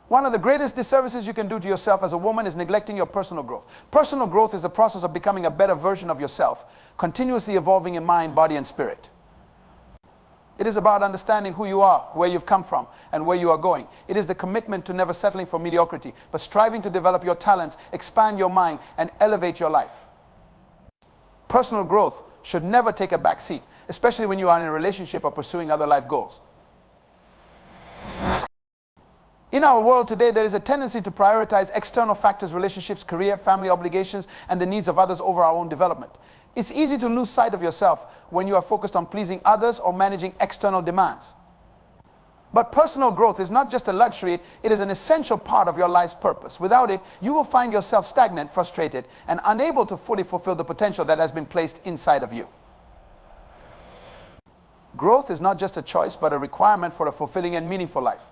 One of the greatest disservices you can do to yourself as a woman is neglecting your personal growth. Personal growth is the process of becoming a better version of yourself, continuously evolving in mind, body, and spirit. It is about understanding who you are, where you've come from, and where you are going. It is the commitment to never settling for mediocrity, but striving to develop your talents, expand your mind, and elevate your life. Personal growth should never take a back seat, especially when you are in a relationship or pursuing other life goals. In our world today, there is a tendency to prioritize external factors, relationships, career, family obligations, and the needs of others over our own development. It's easy to lose sight of yourself when you are focused on pleasing others or managing external demands. But personal growth is not just a luxury, it is an essential part of your life's purpose. Without it, you will find yourself stagnant, frustrated, and unable to fully fulfill the potential that has been placed inside of you. Growth is not just a choice, but a requirement for a fulfilling and meaningful life.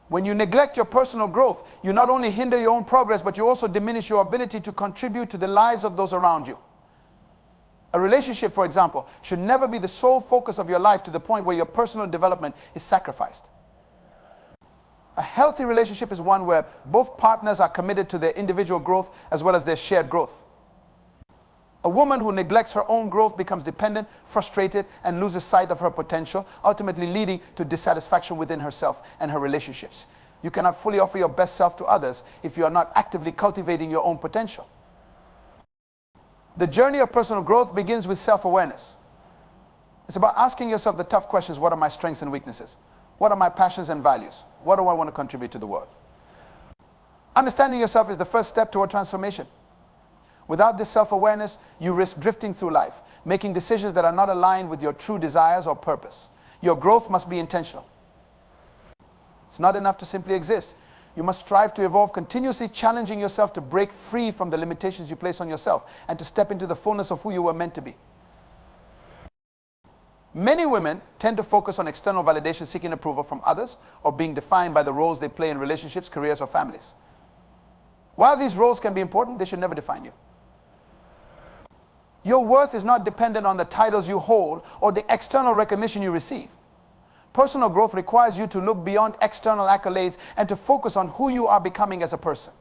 When you neglect your personal growth, you not only hinder your own progress, but you also diminish your ability to contribute to the lives of those around you. A relationship, for example, should never be the sole focus of your life to the point where your personal development is sacrificed. A healthy relationship is one where both partners are committed to their individual growth as well as their shared growth. A woman who neglects her own growth becomes dependent, frustrated, and loses sight of her potential, ultimately leading to dissatisfaction within herself and her relationships. You cannot fully offer your best self to others if you are not actively cultivating your own potential. The journey of personal growth begins with self-awareness. It's about asking yourself the tough questions: what are my strengths and weaknesses? What are my passions and values? What do I want to contribute to the world? Understanding yourself is the first step toward transformation. Without this self-awareness, you risk drifting through life, making decisions that are not aligned with your true desires or purpose. Your growth must be intentional. It's not enough to simply exist. You must strive to evolve, continuously challenging yourself to break free from the limitations you place on yourself and to step into the fullness of who you were meant to be. Many women tend to focus on external validation, seeking approval from others, or being defined by the roles they play in relationships, careers, or families. While these roles can be important, they should never define you. Your worth is not dependent on the titles you hold or the external recognition you receive. Personal growth requires you to look beyond external accolades and to focus on who you are becoming as a person.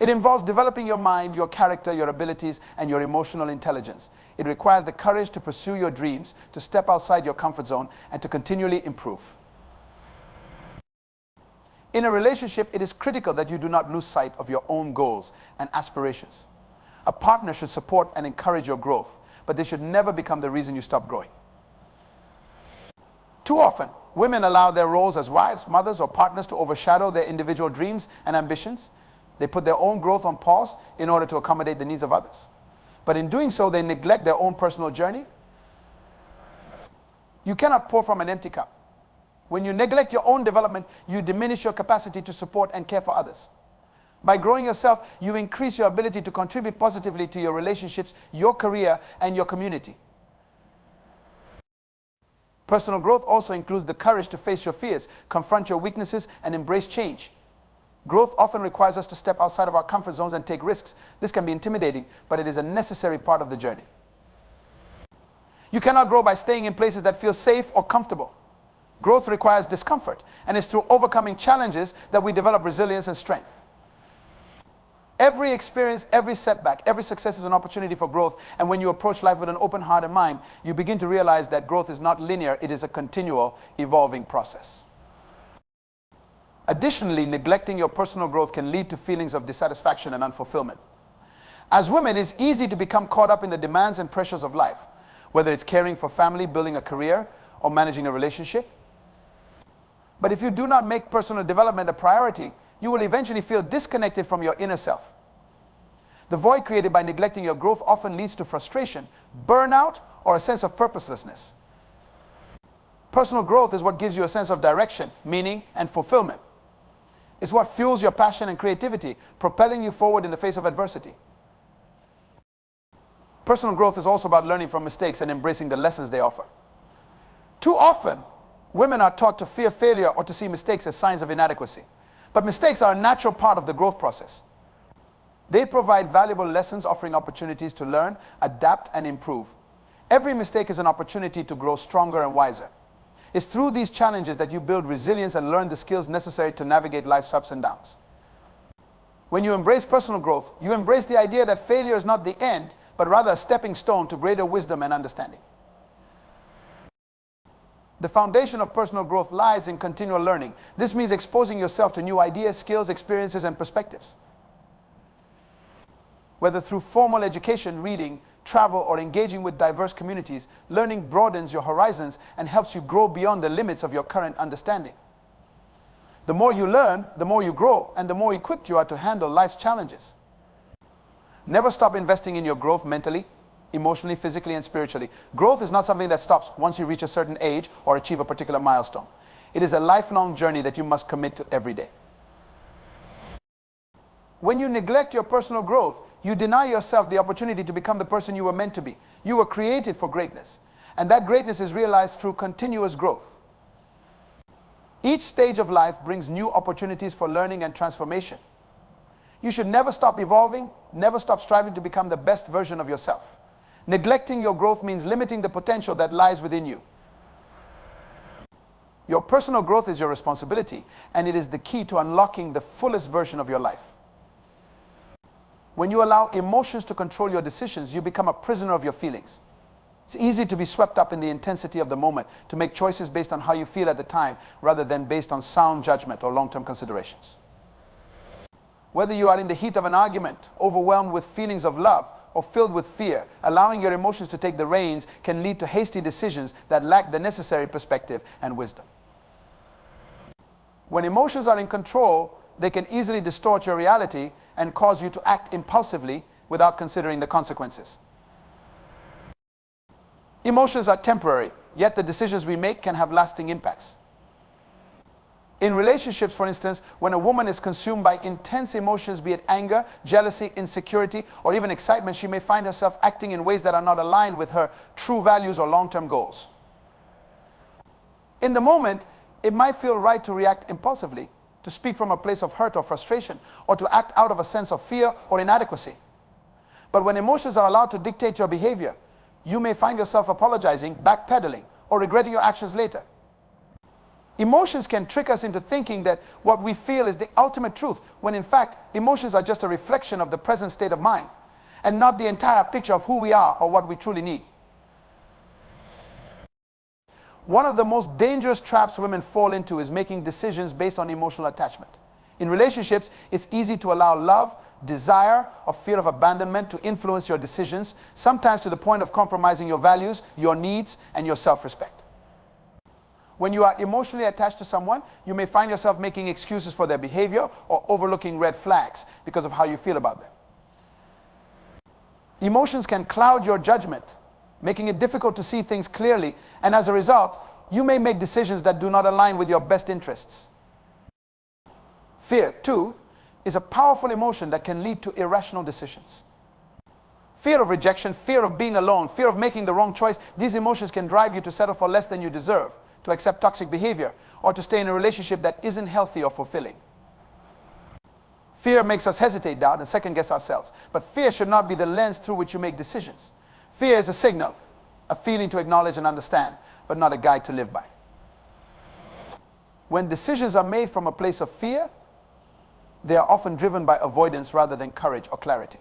It involves developing your mind, your character, your abilities, and your emotional intelligence. It requires the courage to pursue your dreams, to step outside your comfort zone, and to continually improve. In a relationship, it is critical that you do not lose sight of your own goals and aspirations. A partner should support and encourage your growth, but they should never become the reason you stop growing. Too often, women allow their roles as wives, mothers, or partners to overshadow their individual dreams and ambitions. They put their own growth on pause in order to accommodate the needs of others. But in doing so, they neglect their own personal journey. You cannot pour from an empty cup. When you neglect your own development, you diminish your capacity to support and care for others. By growing yourself, you increase your ability to contribute positively to your relationships, your career, and your community. Personal growth also includes the courage to face your fears, confront your weaknesses, and embrace change. Growth often requires us to step outside of our comfort zones and take risks. This can be intimidating, but it is a necessary part of the journey. You cannot grow by staying in places that feel safe or comfortable. Growth requires discomfort, and it's through overcoming challenges that we develop resilience and strength. Every experience, every setback, every success is an opportunity for growth, and when you approach life with an open heart and mind, you begin to realize that growth is not linear, it is a continual, evolving process. Additionally, neglecting your personal growth can lead to feelings of dissatisfaction and unfulfillment. As women, it is easy to become caught up in the demands and pressures of life, whether it's caring for family, building a career, or managing a relationship. But if you do not make personal development a priority, you will eventually feel disconnected from your inner self. The void created by neglecting your growth often leads to frustration, burnout, or a sense of purposelessness. Personal growth is what gives you a sense of direction, meaning, and fulfillment. It's what fuels your passion and creativity, propelling you forward in the face of adversity. Personal growth is also about learning from mistakes and embracing the lessons they offer. Too often, women are taught to fear failure or to see mistakes as signs of inadequacy. But mistakes are a natural part of the growth process. They provide valuable lessons, offering opportunities to learn, adapt, and improve. Every mistake is an opportunity to grow stronger and wiser. It's through these challenges that you build resilience and learn the skills necessary to navigate life's ups and downs. When you embrace personal growth, you embrace the idea that failure is not the end, but rather a stepping stone to greater wisdom and understanding. The foundation of personal growth lies in continual learning. This means exposing yourself to new ideas, skills, experiences, and perspectives. Whether through formal education, reading, travel, or engaging with diverse communities, learning broadens your horizons and helps you grow beyond the limits of your current understanding. The more you learn, the more you grow, and the more equipped you are to handle life's challenges. Never stop investing in your growth mentally, emotionally, physically, and spiritually. Growth is not something that stops once you reach a certain age or achieve a particular milestone. It is a lifelong journey that you must commit to every day. When you neglect your personal growth, you deny yourself the opportunity to become the person you were meant to be. You were created for greatness, and that greatness is realized through continuous growth. Each stage of life brings new opportunities for learning and transformation. You should never stop evolving, never stop striving to become the best version of yourself. Neglecting your growth means limiting the potential that lies within you. Your personal growth is your responsibility, and it is the key to unlocking the fullest version of your life. When you allow emotions to control your decisions, you become a prisoner of your feelings. It's easy to be swept up in the intensity of the moment, to make choices based on how you feel at the time, rather than based on sound judgment or long-term considerations. Whether you are in the heat of an argument, overwhelmed with feelings of love, or filled with fear, allowing your emotions to take the reins can lead to hasty decisions that lack the necessary perspective and wisdom. When emotions are in control, they can easily distort your reality and cause you to act impulsively without considering the consequences. Emotions are temporary, yet the decisions we make can have lasting impacts. In relationships, for instance, when a woman is consumed by intense emotions, be it anger, jealousy, insecurity, or even excitement, she may find herself acting in ways that are not aligned with her true values or long-term goals. In the moment, it might feel right to react impulsively, to speak from a place of hurt or frustration, or to act out of a sense of fear or inadequacy. But when emotions are allowed to dictate your behavior, you may find yourself apologizing, backpedaling, or regretting your actions later. Emotions can trick us into thinking that what we feel is the ultimate truth, when in fact, emotions are just a reflection of the present state of mind, and not the entire picture of who we are or what we truly need. One of the most dangerous traps women fall into is making decisions based on emotional attachment. In relationships, it's easy to allow love, desire, or fear of abandonment to influence your decisions, sometimes to the point of compromising your values, your needs, and your self-respect. When you are emotionally attached to someone, you may find yourself making excuses for their behavior or overlooking red flags because of how you feel about them. Emotions can cloud your judgment, making it difficult to see things clearly, and as a result, you may make decisions that do not align with your best interests. Fear, too, is a powerful emotion that can lead to irrational decisions. Fear of rejection, fear of being alone, fear of making the wrong choice, these emotions can drive you to settle for less than you deserve, to accept toxic behavior, or to stay in a relationship that isn't healthy or fulfilling. Fear makes us hesitate, doubt, and second-guess ourselves. But fear should not be the lens through which you make decisions. Fear is a signal, a feeling to acknowledge and understand, but not a guide to live by. When decisions are made from a place of fear, they are often driven by avoidance rather than courage or clarity.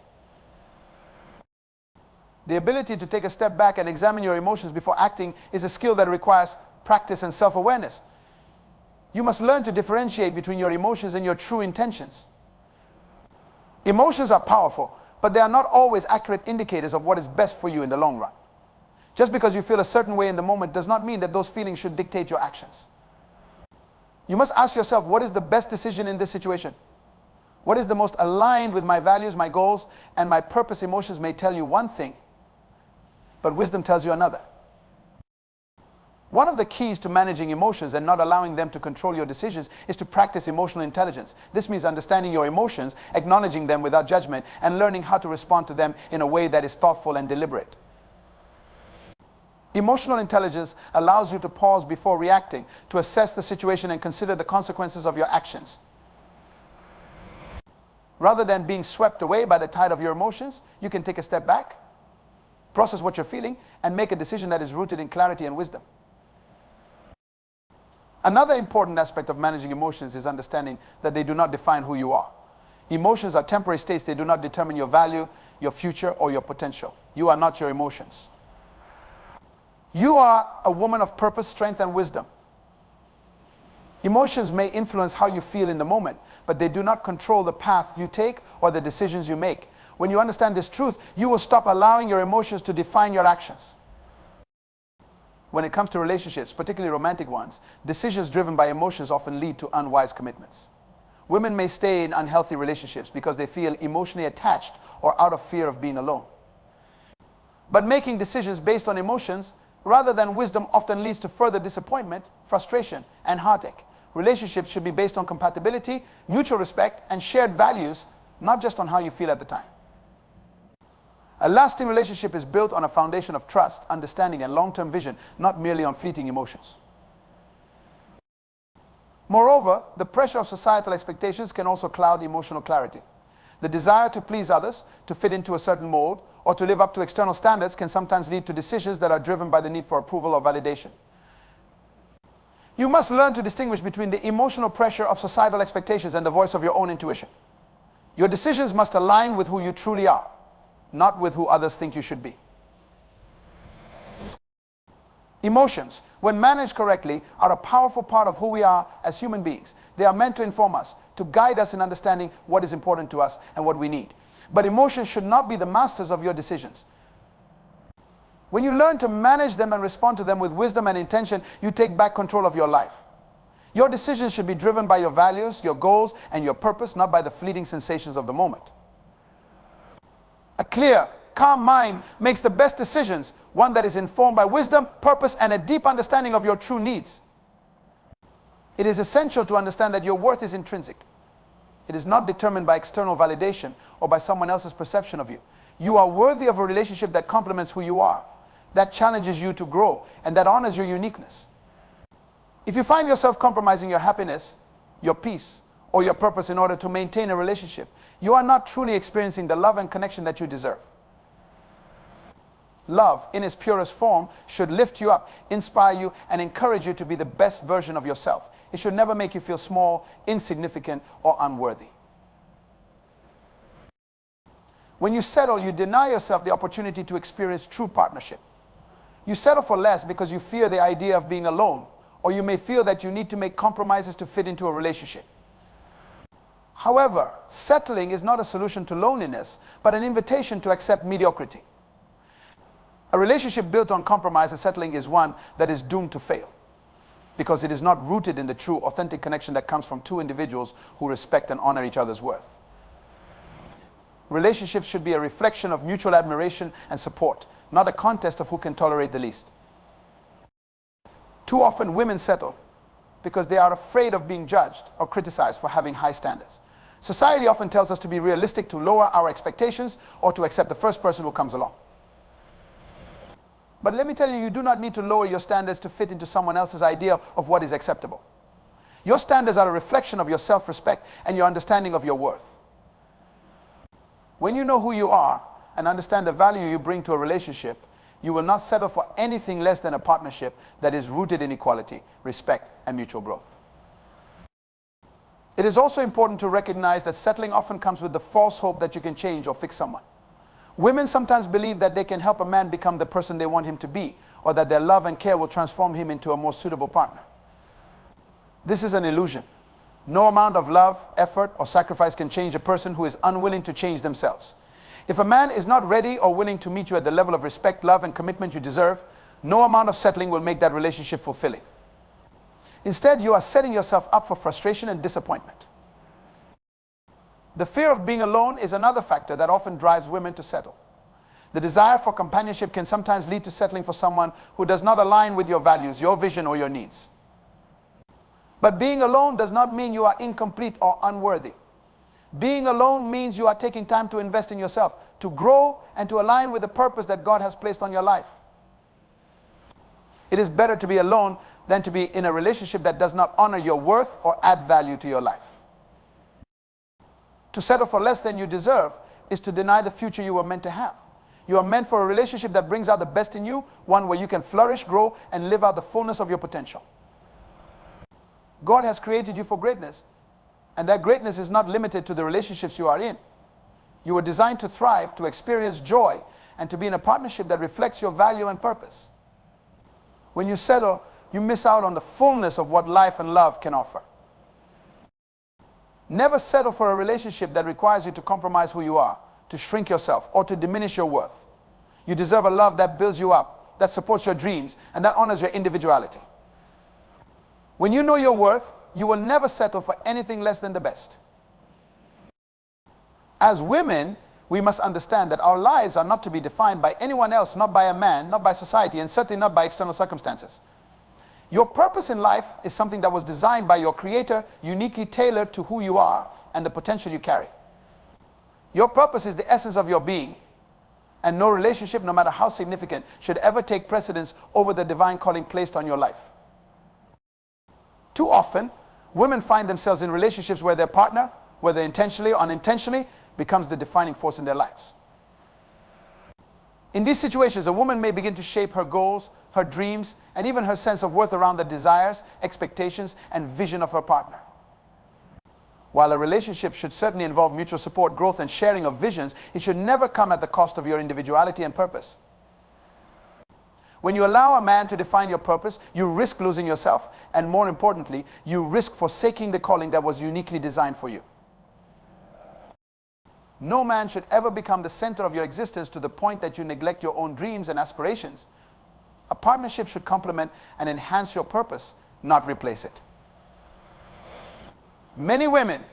The ability to take a step back and examine your emotions before acting is a skill that requires practice and self-awareness. You must learn to differentiate between your emotions and your true intentions. Emotions are powerful, but they are not always accurate indicators of what is best for you in the long run. Just because you feel a certain way in the moment does not mean that those feelings should dictate your actions. You must ask yourself, what is the best decision in this situation? What is the most aligned with my values, my goals, and my purpose? Emotions may tell you one thing, but wisdom tells you another. One of the keys to managing emotions and not allowing them to control your decisions is to practice emotional intelligence. This means understanding your emotions, acknowledging them without judgment, and learning how to respond to them in a way that is thoughtful and deliberate. Emotional intelligence allows you to pause before reacting, to assess the situation and consider the consequences of your actions. Rather than being swept away by the tide of your emotions, you can take a step back, process what you're feeling, and make a decision that is rooted in clarity and wisdom. Another important aspect of managing emotions is understanding that they do not define who you are. Emotions are temporary states. They do not determine your value, your future, or your potential. You are not your emotions. You are a woman of purpose, strength, and wisdom. Emotions may influence how you feel in the moment, but they do not control the path you take or the decisions you make. When you understand this truth, you will stop allowing your emotions to define your actions. When it comes to relationships, particularly romantic ones, decisions driven by emotions often lead to unwise commitments. Women may stay in unhealthy relationships because they feel emotionally attached or out of fear of being alone. But making decisions based on emotions rather than wisdom often leads to further disappointment, frustration, and heartache. Relationships should be based on compatibility, mutual respect, and shared values, not just on how you feel at the time. A lasting relationship is built on a foundation of trust, understanding, and long-term vision, not merely on fleeting emotions. Moreover, the pressure of societal expectations can also cloud emotional clarity. The desire to please others, to fit into a certain mold, or to live up to external standards can sometimes lead to decisions that are driven by the need for approval or validation. You must learn to distinguish between the emotional pressure of societal expectations and the voice of your own intuition. Your decisions must align with who you truly are, not with who others think you should be. Emotions, when managed correctly, are a powerful part of who we are as human beings. They are meant to inform us, to guide us in understanding what is important to us and what we need. But emotions should not be the masters of your decisions. When you learn to manage them and respond to them with wisdom and intention, you take back control of your life. Your decisions should be driven by your values, your goals, and your purpose, not by the fleeting sensations of the moment. A clear, calm mind makes the best decisions, one that is informed by wisdom, purpose, and a deep understanding of your true needs. It is essential to understand that your worth is intrinsic. It is not determined by external validation or by someone else's perception of you. You are worthy of a relationship that complements who you are, that challenges you to grow, and that honors your uniqueness. If you find yourself compromising your happiness, your peace, or your purpose in order to maintain a relationship, you are not truly experiencing the love and connection that you deserve. Love, in its purest form, should lift you up, inspire you, and encourage you to be the best version of yourself. It should never make you feel small, insignificant, or unworthy. When you settle, you deny yourself the opportunity to experience true partnership. You settle for less because you fear the idea of being alone, or you may feel that you need to make compromises to fit into a relationship. However, settling is not a solution to loneliness, but an invitation to accept mediocrity. A relationship built on compromise and settling is one that is doomed to fail, because it is not rooted in the true, authentic connection that comes from two individuals who respect and honor each other's worth. Relationships should be a reflection of mutual admiration and support, not a contest of who can tolerate the least. Too often women settle because they are afraid of being judged or criticized for having high standards. Society often tells us to be realistic, to lower our expectations, or to accept the first person who comes along. But let me tell you, you do not need to lower your standards to fit into someone else's idea of what is acceptable. Your standards are a reflection of your self-respect and your understanding of your worth. When you know who you are and understand the value you bring to a relationship, you will not settle for anything less than a partnership that is rooted in equality, respect, and mutual growth. It is also important to recognize that settling often comes with the false hope that you can change or fix someone. Women sometimes believe that they can help a man become the person they want him to be, or that their love and care will transform him into a more suitable partner. This is an illusion. No amount of love, effort, or sacrifice can change a person who is unwilling to change themselves. If a man is not ready or willing to meet you at the level of respect, love, and commitment you deserve, no amount of settling will make that relationship fulfilling. Instead, you are setting yourself up for frustration and disappointment. The fear of being alone is another factor that often drives women to settle. The desire for companionship can sometimes lead to settling for someone who does not align with your values, your vision, or your needs. But being alone does not mean you are incomplete or unworthy. Being alone means you are taking time to invest in yourself, to grow and to align with the purpose that God has placed on your life. It is better to be alone than to be in a relationship that does not honor your worth or add value to your life. To settle for less than you deserve is to deny the future you were meant to have. You are meant for a relationship that brings out the best in you, one where you can flourish, grow, and live out the fullness of your potential. God has created you for greatness. And that greatness is not limited to the relationships you are in. You were designed to thrive, to experience joy, and to be in a partnership that reflects your value and purpose. When you settle, you miss out on the fullness of what life and love can offer. Never settle for a relationship that requires you to compromise who you are, to shrink yourself, or to diminish your worth. You deserve a love that builds you up, that supports your dreams, and that honors your individuality. When you know your worth, you will never settle for anything less than the best. As women, we must understand that our lives are not to be defined by anyone else, not by a man, not by society, and certainly not by external circumstances. Your purpose in life is something that was designed by your Creator, uniquely tailored to who you are and the potential you carry. Your purpose is the essence of your being, and no relationship, no matter how significant, should ever take precedence over the divine calling placed on your life. Too often, women find themselves in relationships where their partner, whether intentionally or unintentionally, becomes the defining force in their lives. In these situations, a woman may begin to shape her goals, her dreams, and even her sense of worth around the desires, expectations, and vision of her partner. While a relationship should certainly involve mutual support, growth, and sharing of visions, it should never come at the cost of your individuality and purpose. When you allow a man to define your purpose, you risk losing yourself, and more importantly, you risk forsaking the calling that was uniquely designed for you. No man should ever become the center of your existence to the point that you neglect your own dreams and aspirations. A partnership should complement and enhance your purpose, not replace it. Many women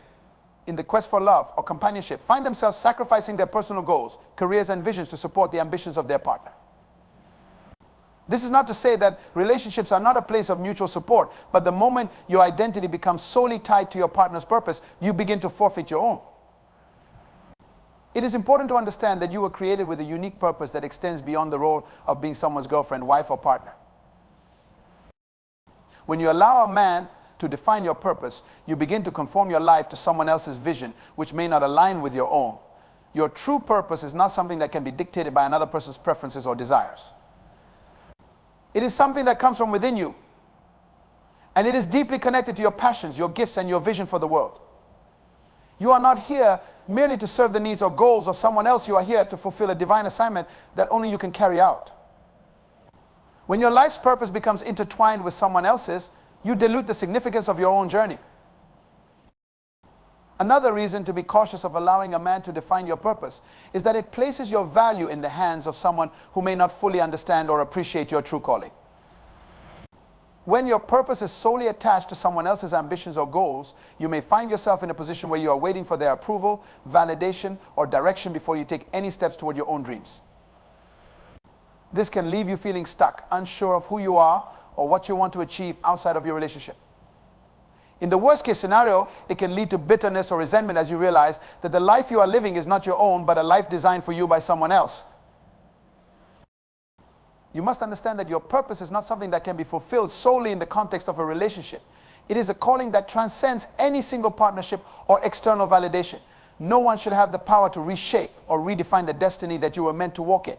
in the quest for love or companionship find themselves sacrificing their personal goals, careers, and visions to support the ambitions of their partner. This is not to say that relationships are not a place of mutual support, but the moment your identity becomes solely tied to your partner's purpose, you begin to forfeit your own. It is important to understand that you were created with a unique purpose that extends beyond the role of being someone's girlfriend, wife, or partner. When you allow a man to define your purpose, you begin to conform your life to someone else's vision, which may not align with your own. Your true purpose is not something that can be dictated by another person's preferences or desires. It is something that comes from within you, and it is deeply connected to your passions, your gifts, and your vision for the world. You are not here merely to serve the needs or goals of someone else. You are here to fulfill a divine assignment that only you can carry out. When your life's purpose becomes intertwined with someone else's, you dilute the significance of your own journey. Another reason to be cautious of allowing a man to define your purpose is that it places your value in the hands of someone who may not fully understand or appreciate your true calling. When your purpose is solely attached to someone else's ambitions or goals, you may find yourself in a position where you are waiting for their approval, validation, or direction before you take any steps toward your own dreams. This can leave you feeling stuck, unsure of who you are or what you want to achieve outside of your relationship. In the worst case scenario, it can lead to bitterness or resentment as you realize that the life you are living is not your own, but a life designed for you by someone else. You must understand that your purpose is not something that can be fulfilled solely in the context of a relationship. It is a calling that transcends any single partnership or external validation. No one should have the power to reshape or redefine the destiny that you were meant to walk in.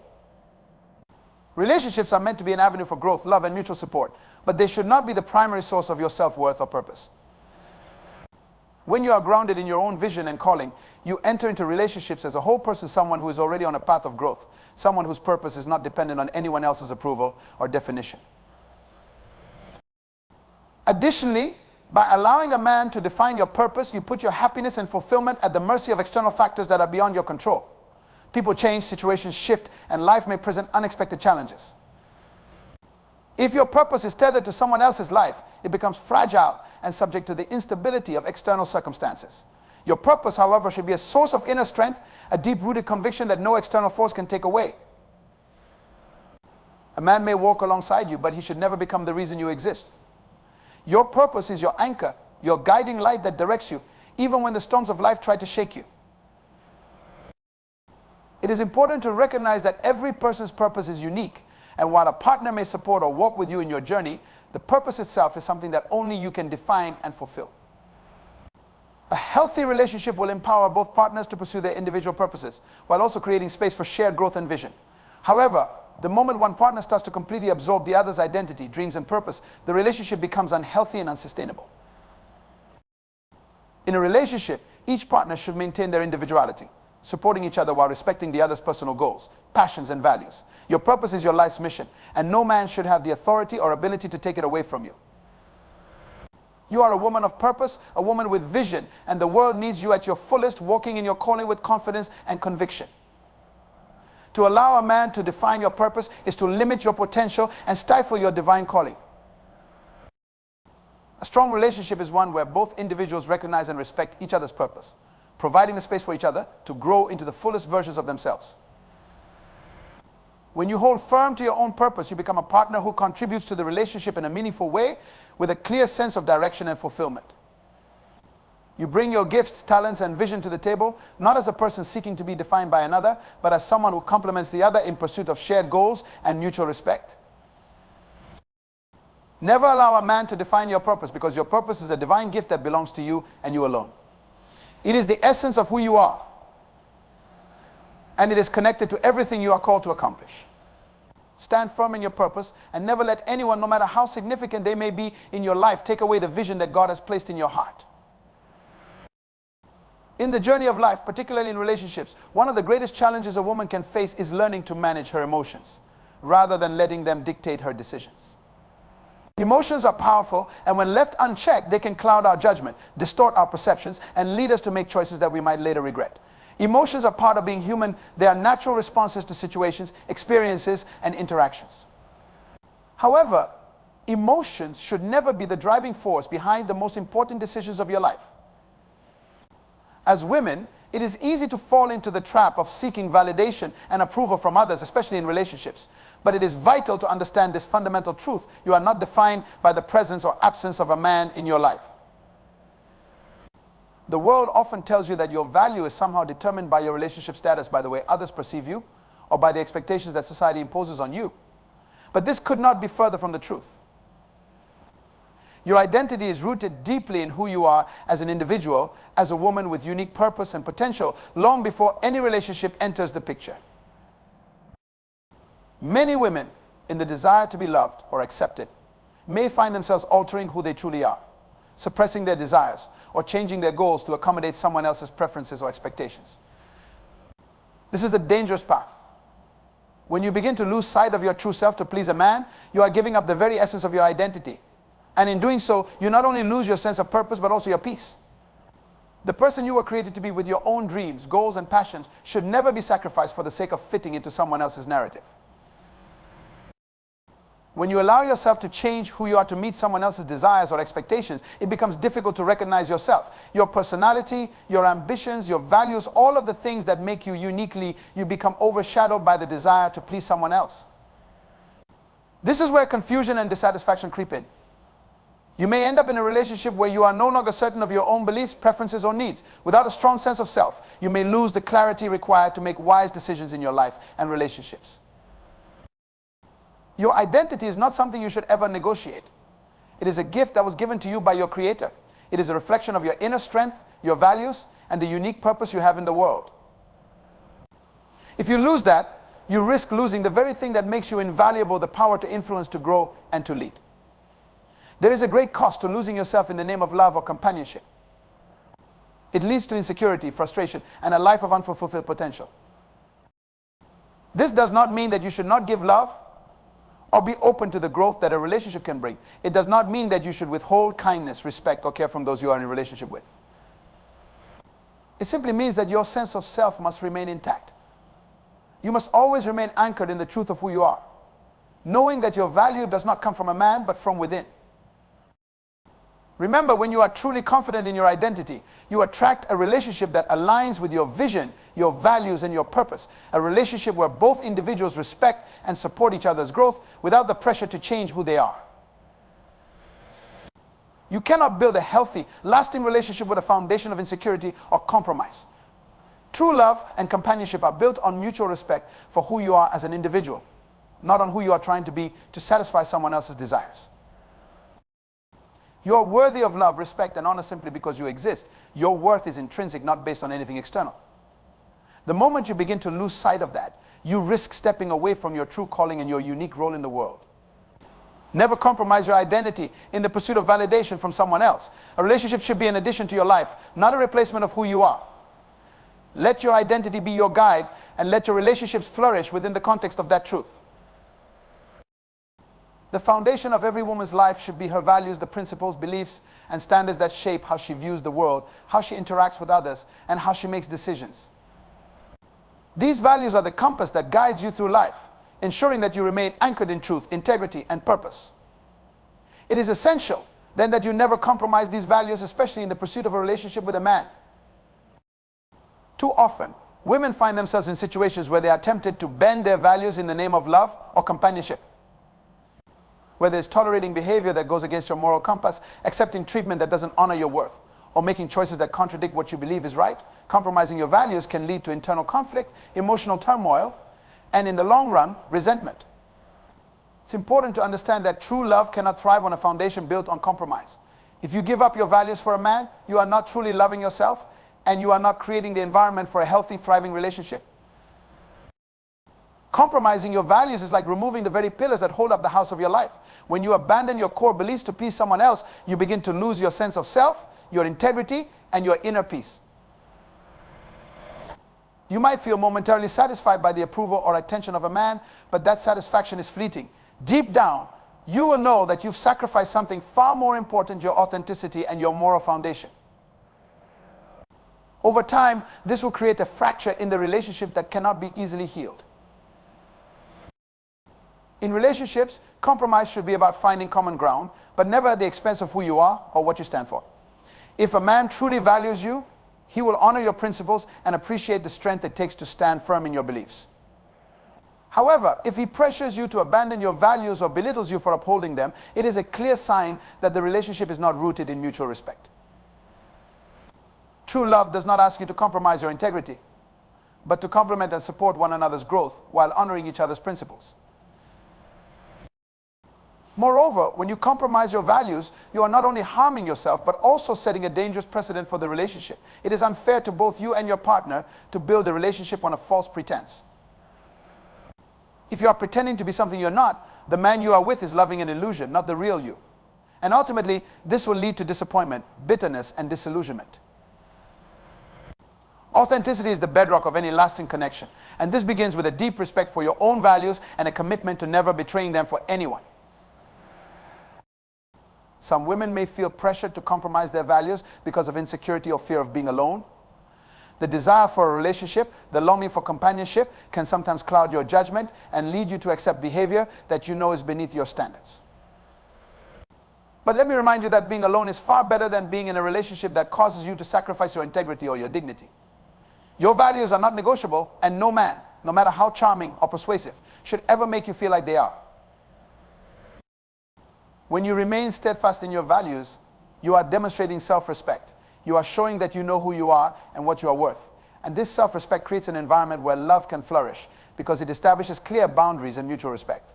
Relationships are meant to be an avenue for growth, love, and mutual support, but they should not be the primary source of your self-worth or purpose. When you are grounded in your own vision and calling, you enter into relationships as a whole person, someone who is already on a path of growth, someone whose purpose is not dependent on anyone else's approval or definition. Additionally, by allowing a man to define your purpose, you put your happiness and fulfillment at the mercy of external factors that are beyond your control. People change, situations shift, and life may present unexpected challenges. If your purpose is tethered to someone else's life, it becomes fragile and subject to the instability of external circumstances. Your purpose, however, should be a source of inner strength, a deep-rooted conviction that no external force can take away. A man may walk alongside you, but he should never become the reason you exist. Your purpose is your anchor, your guiding light that directs you, even when the storms of life try to shake you. It is important to recognize that every person's purpose is unique, and while a partner may support or walk with you in your journey, the purpose itself is something that only you can define and fulfill. A healthy relationship will empower both partners to pursue their individual purposes, while also creating space for shared growth and vision. However, the moment one partner starts to completely absorb the other's identity, dreams, and purpose, the relationship becomes unhealthy and unsustainable. In a relationship, each partner should maintain their individuality, supporting each other while respecting the other's personal goals, passions, and values. Your purpose is your life's mission, and no man should have the authority or ability to take it away from you. You are a woman of purpose, a woman with vision, and the world needs you at your fullest, walking in your calling with confidence and conviction. To allow a man to define your purpose is to limit your potential and stifle your divine calling. A strong relationship is one where both individuals recognize and respect each other's purpose, providing the space for each other to grow into the fullest versions of themselves. When you hold firm to your own purpose, you become a partner who contributes to the relationship in a meaningful way with a clear sense of direction and fulfillment. You bring your gifts, talents, and vision to the table, not as a person seeking to be defined by another, but as someone who complements the other in pursuit of shared goals and mutual respect. Never allow a man to define your purpose, because your purpose is a divine gift that belongs to you and you alone. It is the essence of who you are, and it is connected to everything you are called to accomplish. Stand firm in your purpose and never let anyone, no matter how significant they may be in your life, take away the vision that God has placed in your heart. In the journey of life, particularly in relationships, one of the greatest challenges a woman can face is learning to manage her emotions, rather than letting them dictate her decisions. Emotions are powerful, and when left unchecked, they can cloud our judgment, distort our perceptions, and lead us to make choices that we might later regret. Emotions are part of being human. They are natural responses to situations, experiences, and interactions. However, emotions should never be the driving force behind the most important decisions of your life. As women, it is easy to fall into the trap of seeking validation and approval from others, especially in relationships. But it is vital to understand this fundamental truth. You are not defined by the presence or absence of a man in your life. The world often tells you that your value is somehow determined by your relationship status, by the way others perceive you, or by the expectations that society imposes on you. But this could not be further from the truth. Your identity is rooted deeply in who you are as an individual, as a woman with unique purpose and potential, long before any relationship enters the picture. Many women, in the desire to be loved or accepted, may find themselves altering who they truly are, suppressing their desires, or changing their goals to accommodate someone else's preferences or expectations. This is a dangerous path. When you begin to lose sight of your true self to please a man, you are giving up the very essence of your identity. And in doing so, you not only lose your sense of purpose, but also your peace. The person you were created to be with your own dreams, goals, and passions should never be sacrificed for the sake of fitting into someone else's narrative. When you allow yourself to change who you are to meet someone else's desires or expectations, it becomes difficult to recognize yourself. Your personality, your ambitions, your values, all of the things that make you uniquely, you become overshadowed by the desire to please someone else. This is where confusion and dissatisfaction creep in. You may end up in a relationship where you are no longer certain of your own beliefs, preferences, or needs. Without a strong sense of self, you may lose the clarity required to make wise decisions in your life and relationships. Your identity is not something you should ever negotiate. It is a gift that was given to you by your Creator. It is a reflection of your inner strength, your values, and the unique purpose you have in the world. If you lose that, you risk losing the very thing that makes you invaluable, the power to influence, to grow, and to lead. There is a great cost to losing yourself in the name of love or companionship. It leads to insecurity, frustration, and a life of unfulfilled potential. This does not mean that you should not give love or be open to the growth that a relationship can bring. It does not mean that you should withhold kindness, respect, or care from those you are in a relationship with. It simply means that your sense of self must remain intact. You must always remain anchored in the truth of who you are, knowing that your value does not come from a man, but from within. Remember, when you are truly confident in your identity, you attract a relationship that aligns with your vision, your values, and your purpose. A relationship where both individuals respect and support each other's growth without the pressure to change who they are. You cannot build a healthy, lasting relationship with a foundation of insecurity or compromise. True love and companionship are built on mutual respect for who you are as an individual, not on who you are trying to be to satisfy someone else's desires. You are worthy of love, respect, and honor simply because you exist. Your worth is intrinsic, not based on anything external. The moment you begin to lose sight of that, you risk stepping away from your true calling and your unique role in the world. Never compromise your identity in the pursuit of validation from someone else. A relationship should be an addition to your life, not a replacement of who you are. Let your identity be your guide, and let your relationships flourish within the context of that truth. The foundation of every woman's life should be her values, the principles, beliefs, and standards that shape how she views the world, how she interacts with others, and how she makes decisions. These values are the compass that guides you through life, ensuring that you remain anchored in truth, integrity, and purpose. It is essential, then, that you never compromise these values, especially in the pursuit of a relationship with a man. Too often, women find themselves in situations where they are tempted to bend their values in the name of love or companionship. Whether it's tolerating behavior that goes against your moral compass, accepting treatment that doesn't honor your worth, or making choices that contradict what you believe is right, compromising your values can lead to internal conflict, emotional turmoil, and in the long run, resentment. It's important to understand that true love cannot thrive on a foundation built on compromise. If you give up your values for a man, you are not truly loving yourself, and you are not creating the environment for a healthy, thriving relationship. Compromising your values is like removing the very pillars that hold up the house of your life. When you abandon your core beliefs to please someone else, you begin to lose your sense of self, your integrity, and your inner peace. You might feel momentarily satisfied by the approval or attention of a man, but that satisfaction is fleeting. Deep down, you will know that you've sacrificed something far more important, your authenticity and your moral foundation. Over time, this will create a fracture in the relationship that cannot be easily healed. In relationships, compromise should be about finding common ground, but never at the expense of who you are or what you stand for. If a man truly values you, he will honor your principles and appreciate the strength it takes to stand firm in your beliefs. However, if he pressures you to abandon your values or belittles you for upholding them, it is a clear sign that the relationship is not rooted in mutual respect. True love does not ask you to compromise your integrity, but to complement and support one another's growth while honoring each other's principles. Moreover, when you compromise your values, you are not only harming yourself, but also setting a dangerous precedent for the relationship. It is unfair to both you and your partner to build a relationship on a false pretense. If you are pretending to be something you're not, the man you are with is loving an illusion, not the real you. And ultimately, this will lead to disappointment, bitterness, and disillusionment. Authenticity is the bedrock of any lasting connection, and this begins with a deep respect for your own values and a commitment to never betraying them for anyone. Some women may feel pressured to compromise their values because of insecurity or fear of being alone. The desire for a relationship, the longing for companionship, can sometimes cloud your judgment and lead you to accept behavior that you know is beneath your standards. But let me remind you that being alone is far better than being in a relationship that causes you to sacrifice your integrity or your dignity. Your values are not negotiable, and no man, no matter how charming or persuasive, should ever make you feel like they are. When you remain steadfast in your values, you are demonstrating self-respect. You are showing that you know who you are and what you are worth. And this self-respect creates an environment where love can flourish because it establishes clear boundaries and mutual respect.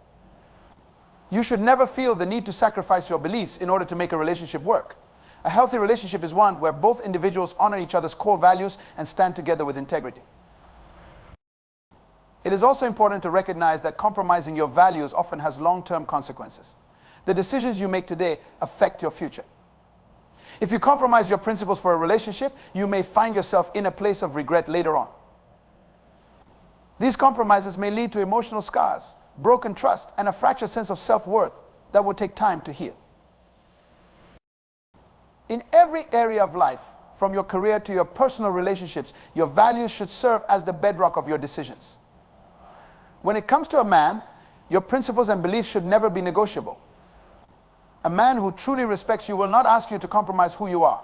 You should never feel the need to sacrifice your beliefs in order to make a relationship work. A healthy relationship is one where both individuals honor each other's core values and stand together with integrity. It is also important to recognize that compromising your values often has long-term consequences. The decisions you make today affect your future. If you compromise your principles for a relationship, you may find yourself in a place of regret later on. These compromises may lead to emotional scars, broken trust, and a fractured sense of self-worth that will take time to heal. In every area of life, from your career to your personal relationships, your values should serve as the bedrock of your decisions. When it comes to a man, your principles and beliefs should never be negotiable. A man who truly respects you will not ask you to compromise who you are.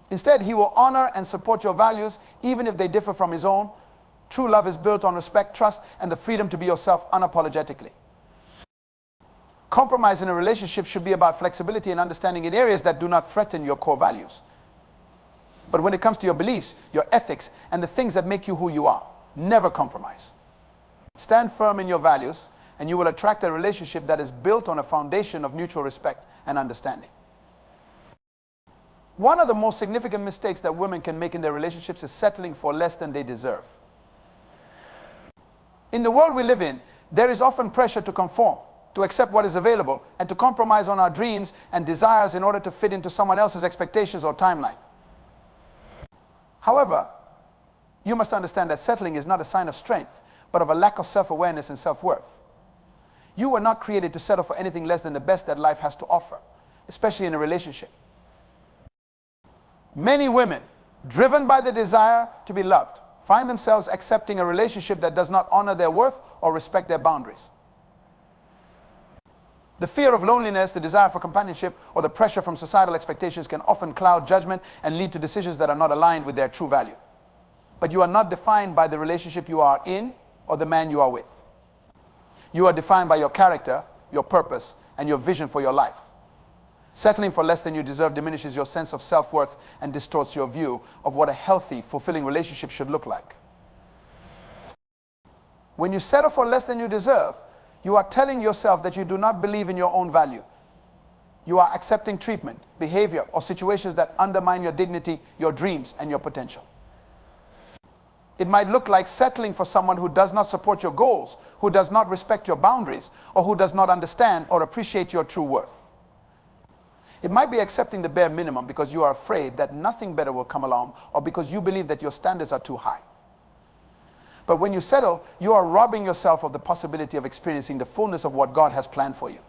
Instead, he will honor and support your values, even if they differ from his own. True love is built on respect, trust, and the freedom to be yourself unapologetically. Compromise in a relationship should be about flexibility and understanding in areas that do not threaten your core values. But when it comes to your beliefs, your ethics, and the things that make you who you are, never compromise. Stand firm in your values, and you will attract a relationship that is built on a foundation of mutual respect and understanding. One of the most significant mistakes that women can make in their relationships is settling for less than they deserve. In the world we live in, there is often pressure to conform, to accept what is available, and to compromise on our dreams and desires in order to fit into someone else's expectations or timeline. However, you must understand that settling is not a sign of strength, but of a lack of self-awareness and self-worth. You were not created to settle for anything less than the best that life has to offer, especially in a relationship. Many women, driven by the desire to be loved, find themselves accepting a relationship that does not honor their worth or respect their boundaries. The fear of loneliness, the desire for companionship, or the pressure from societal expectations can often cloud judgment and lead to decisions that are not aligned with their true value. But you are not defined by the relationship you are in or the man you are with. You are defined by your character, your purpose, and your vision for your life. Settling for less than you deserve diminishes your sense of self-worth and distorts your view of what a healthy, fulfilling relationship should look like. When you settle for less than you deserve, you are telling yourself that you do not believe in your own value. You are accepting treatment, behavior, or situations that undermine your dignity, your dreams, and your potential. It might look like settling for someone who does not support your goals, who does not respect your boundaries, or who does not understand or appreciate your true worth. It might be accepting the bare minimum because you are afraid that nothing better will come along, or because you believe that your standards are too high. But when you settle, you are robbing yourself of the possibility of experiencing the fullness of what God has planned for you.